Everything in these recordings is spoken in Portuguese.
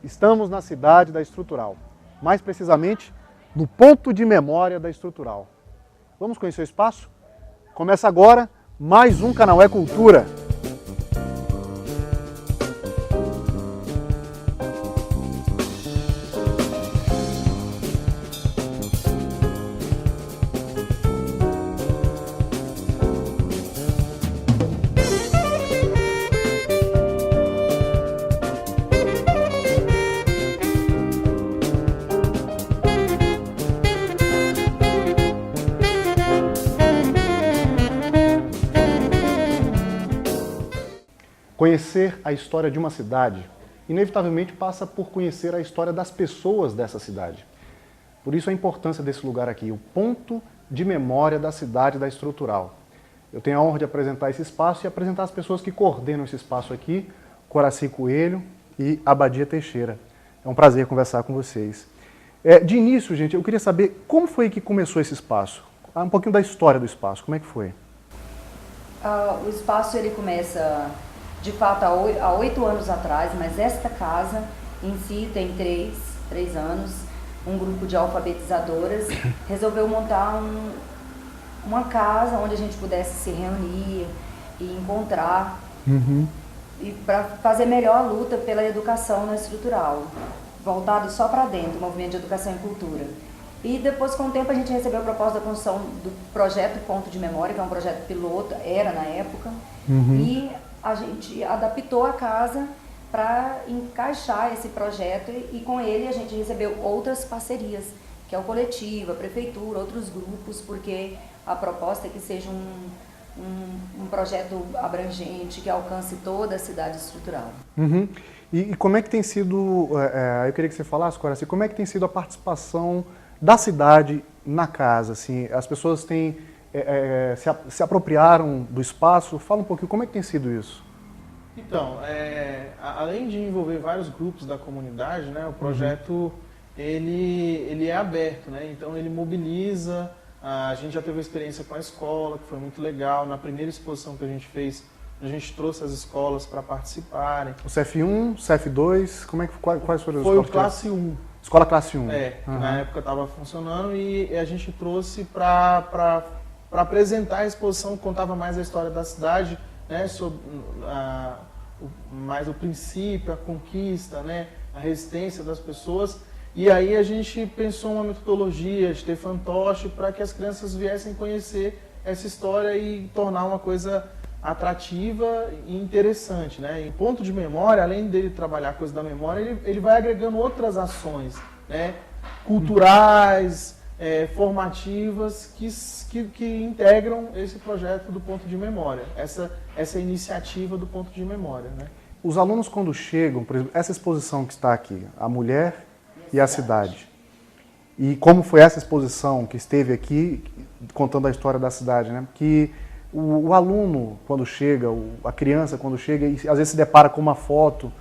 Estamos na cidade da Estrutural, mais precisamente no ponto de memória da Estrutural. Vamos conhecer o espaço? Começa agora mais um Canal É Cultura. Conhecer a história de uma cidade, inevitavelmente passa por conhecer a história das pessoas dessa cidade. Por isso a importância desse lugar aqui, o ponto de memória da cidade da Estrutural. Eu tenho a honra de apresentar esse espaço e apresentar as pessoas que coordenam esse espaço aqui, Coraci Coelho e Abadia Teixeira. É um prazer conversar com vocês. De início, gente, eu queria saber como foi que começou esse espaço? Um pouquinho da história do espaço, como é que foi? O espaço ele começa... de fato, há 8 anos atrás, mas esta casa em si tem 3 anos, um grupo de alfabetizadoras resolveu montar uma casa onde a gente pudesse se reunir e encontrar, e para fazer melhor a luta pela educação na Estrutural, voltado só para dentro, movimento de educação e cultura. E depois, com o tempo, a gente recebeu a proposta da construção do projeto Ponto de Memória, que é um projeto piloto, era na época, e a gente adaptou a casa para encaixar esse projeto e com ele a gente recebeu outras parcerias, que é o coletivo, a prefeitura, outros grupos, porque a proposta é que seja um projeto abrangente, que alcance toda a cidade Estrutural. E como é que tem sido, eu queria que você falasse, Coraci, como é que tem sido a participação da cidade na casa? Assim, as pessoas têm... se apropriaram do espaço? Fala um pouquinho, como é que tem sido isso? Então, além de envolver vários grupos da comunidade, né, o projeto ele é aberto, né, então ele mobiliza, a gente já teve uma experiência com a escola, que foi muito legal. Na primeira exposição que a gente fez, a gente trouxe as escolas para participarem. O CF1, CF2, quais foram os escolas? Foi o Classe 1. Escola Classe 1. Que na época estava funcionando, e a gente trouxe para apresentar a exposição, que contava mais a história da cidade, né, sobre mais o princípio, a conquista, né, a resistência das pessoas. E aí a gente pensou uma metodologia de ter fantoche para que as crianças viessem conhecer essa história e tornar uma coisa atrativa e interessante, né? E ponto de memória, além dele trabalhar a coisa da memória, ele vai agregando outras ações, né, culturais, formativas, que integram esse projeto do ponto de memória, essa iniciativa do ponto de memória, né? Os alunos, quando chegam, por exemplo, essa exposição que está aqui, a mulher e a cidade, e como foi essa exposição que esteve aqui, contando a história da cidade, né? Que o aluno, quando chega, a criança, quando chega, e às vezes se depara com uma foto,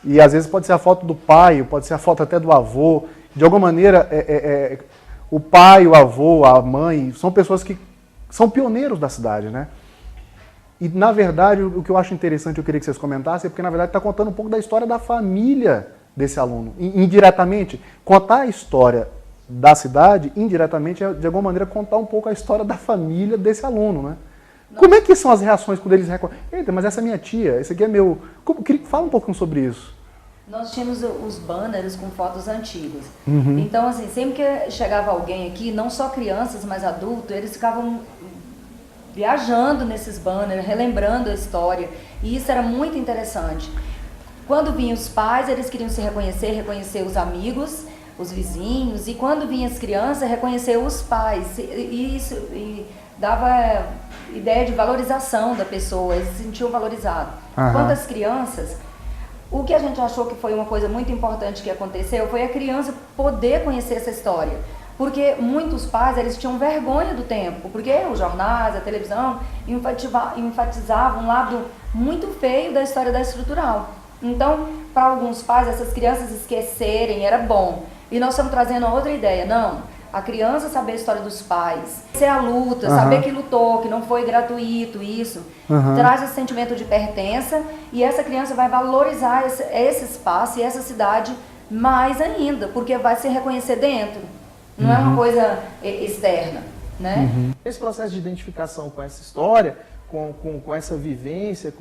e às vezes pode ser a foto do pai, pode ser a foto até do avô, de alguma maneira, o pai, o avô, a mãe, são pessoas que são pioneiros da cidade, né? E, na verdade, o que eu acho interessante, eu queria que vocês comentassem, é porque, na verdade, está contando um pouco da história da família desse aluno. Indiretamente, contar a história da cidade, indiretamente, é, de alguma maneira, contar um pouco a história da família desse aluno, né? Não. Como é que são as reações quando eles reconhecem? Eita, mas essa é minha tia, esse aqui é meu... Fala um pouquinho sobre isso. Nós tínhamos os banners com fotos antigas. Então, assim, sempre que chegava alguém aqui, não só crianças, mas adultos, eles ficavam viajando nesses banners, relembrando a história. E isso era muito interessante. Quando vinham os pais, eles queriam se reconhecer os amigos, os vizinhos. E quando vinham as crianças, reconhecer os pais. E isso dava ideia de valorização da pessoa, eles se sentiam valorizados. Quanto às crianças... O que a gente achou que foi uma coisa muito importante que aconteceu foi a criança poder conhecer essa história. Porque muitos pais, eles tinham vergonha do tempo, porque os jornais, a televisão enfatizavam um lado muito feio da história da Estrutural. Então, para alguns pais, essas crianças esquecerem era bom. E nós estamos trazendo outra ideia. Não, A criança saber a história dos pais, ser a luta, saber que lutou, que não foi gratuito, isso, traz esse sentimento de pertença e essa criança vai valorizar esse espaço e essa cidade mais ainda, porque vai se reconhecer dentro, não é uma coisa externa, né? Esse processo de identificação com essa história, com essa vivência,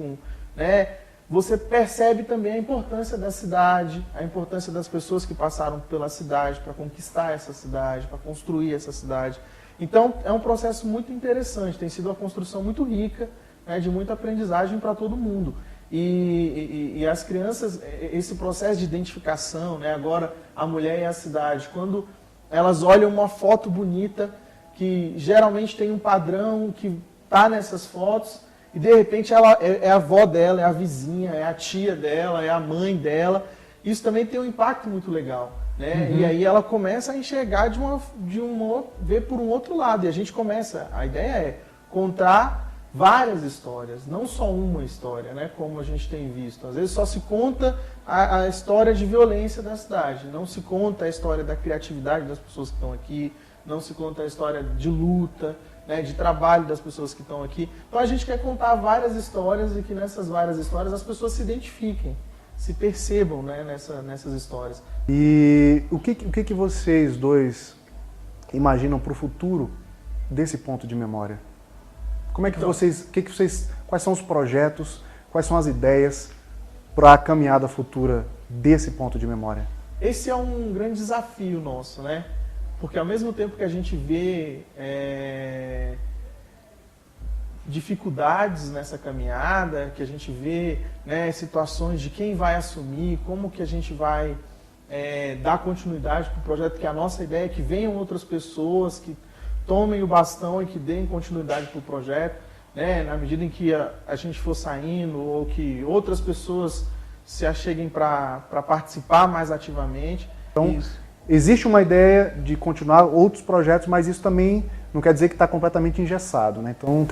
né, você percebe também a importância da cidade, a importância das pessoas que passaram pela cidade para conquistar essa cidade, para construir essa cidade. Então, é um processo muito interessante, tem sido uma construção muito rica, né, de muita aprendizagem para todo mundo. E as crianças, esse processo de identificação, né, agora a mulher e a cidade, quando elas olham uma foto bonita, que geralmente tem um padrão que está nessas fotos, e de repente ela é a avó dela, é a vizinha, é a tia dela, é a mãe dela. Isso também tem um impacto muito legal, né? E aí ela começa a enxergar ver por um outro lado. E a gente começa, a ideia é contar várias histórias, não só uma história, né? Como a gente tem visto. Às vezes só se conta a história de violência da cidade, não se conta a história da criatividade das pessoas que estão aqui, não se conta a história de luta, né, de trabalho das pessoas que estão aqui. Então a gente quer contar várias histórias e que nessas várias histórias as pessoas se identifiquem, se percebam, né, nessas histórias. E o que vocês dois imaginam para o futuro desse ponto de memória? Como é que quais são os projetos, quais são as ideias para a caminhada futura desse ponto de memória? Esse é um grande desafio nosso, né? Porque ao mesmo tempo que a gente vê dificuldades nessa caminhada, que a gente vê, né, situações de quem vai assumir, como que a gente vai dar continuidade para o projeto, que a nossa ideia é que venham outras pessoas, que tomem o bastão e que deem continuidade para o projeto, né, na medida em que a gente for saindo ou que outras pessoas se acheguem para participar mais ativamente. Então, isso. Existe uma ideia de continuar outros projetos, mas isso também não quer dizer que está completamente engessado, né? Então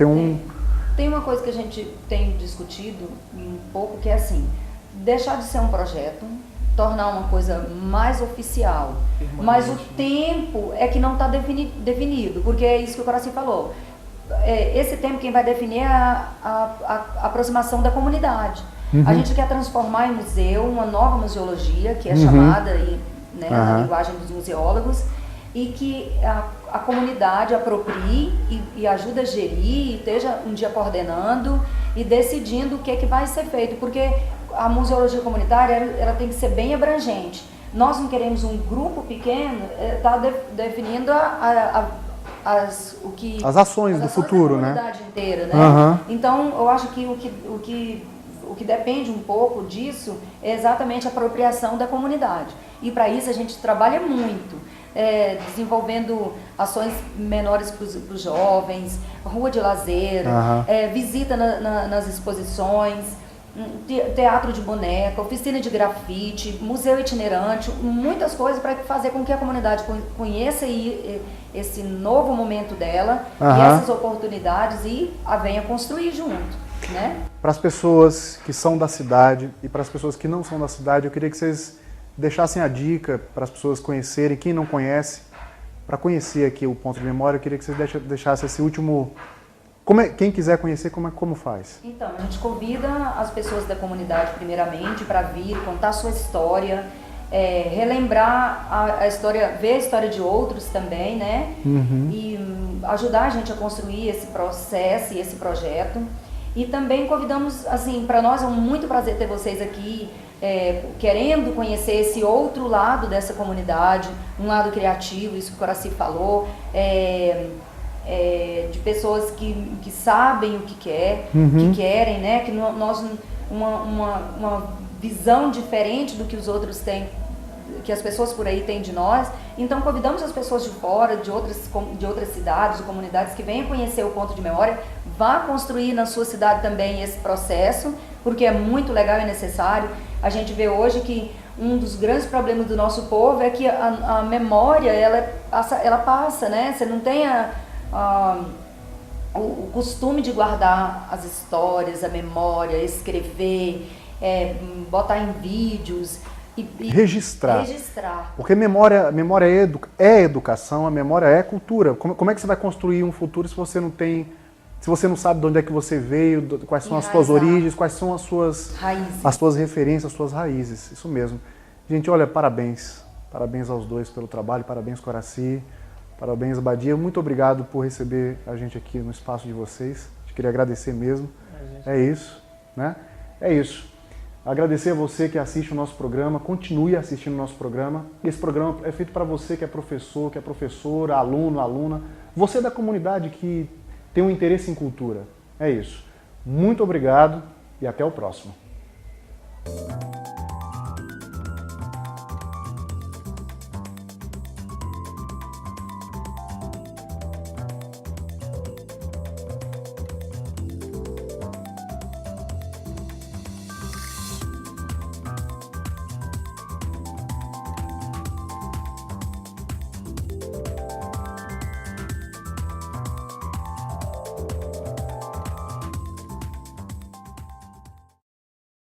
tem uma coisa que a gente tem discutido um pouco, que é assim, deixar de ser um projeto, tornar uma coisa mais oficial, mas o tempo é que não está definido, porque é isso que o Coraci falou. Esse tempo quem vai definir é a aproximação da comunidade. A gente quer transformar em museu uma nova museologia, que é chamada né, na linguagem dos museólogos, e que a comunidade aproprie e ajude a gerir, e esteja um dia coordenando e decidindo o que é que vai ser feito, porque a museologia comunitária ela tem que ser bem abrangente. Nós não queremos um grupo pequeno, está definindo as ações do futuro, da comunidade inteira, né? Então, eu acho que o que depende um pouco disso é exatamente a apropriação da comunidade. E para isso a gente trabalha muito, desenvolvendo ações menores para os jovens, rua de lazer, visita nas exposições, teatro de boneca, oficina de grafite, museu itinerante, muitas coisas para fazer com que a comunidade conheça esse novo momento dela, e essas oportunidades, e a venha construir junto. Né? Para as pessoas que são da cidade e para as pessoas que não são da cidade, eu queria que vocês deixassem a dica para as pessoas conhecerem, quem não conhece, para conhecer aqui o ponto de memória, eu queria que vocês deixassem esse último... quem quiser conhecer, como faz? Então, a gente convida as pessoas da comunidade, primeiramente, para vir, contar a sua história, relembrar a história, ver a história de outros também, né? E ajudar a gente a construir esse processo e esse projeto. E também convidamos, assim, para nós é um muito prazer ter vocês aqui, querendo conhecer esse outro lado dessa comunidade, um lado criativo, isso que o Coraci falou, de pessoas que sabem o que querem, né? Que nós uma visão diferente do que os outros têm, que as pessoas por aí têm de nós. Então convidamos as pessoas de fora, de outras cidades, de comunidades, que venham conhecer o ponto de memória, vá construir na sua cidade também esse processo, porque é muito legal e necessário. A gente vê hoje que um dos grandes problemas do nosso povo é que a memória, ela passa, né? Você não tem o costume de guardar as histórias, a memória, escrever, botar em vídeos. e registrar. registrar. Porque memória é educação, a memória é cultura. Como é que você vai construir um futuro se você não tem, se você não sabe de onde é que você veio, quais são as suas origens, quais são as suas referências, as suas raízes. Isso mesmo. Gente, olha, parabéns. Parabéns aos dois pelo trabalho, parabéns Coraci, parabéns Badia. Muito obrigado por receber a gente aqui no espaço de vocês. Eu queria agradecer mesmo. É isso, né? É isso. Agradecer a você que assiste o nosso programa, continue assistindo o nosso programa. Esse programa é feito para você que é professor, que é professora, aluno, aluna, você da comunidade que tem um interesse em cultura. É isso. Muito obrigado e até o próximo.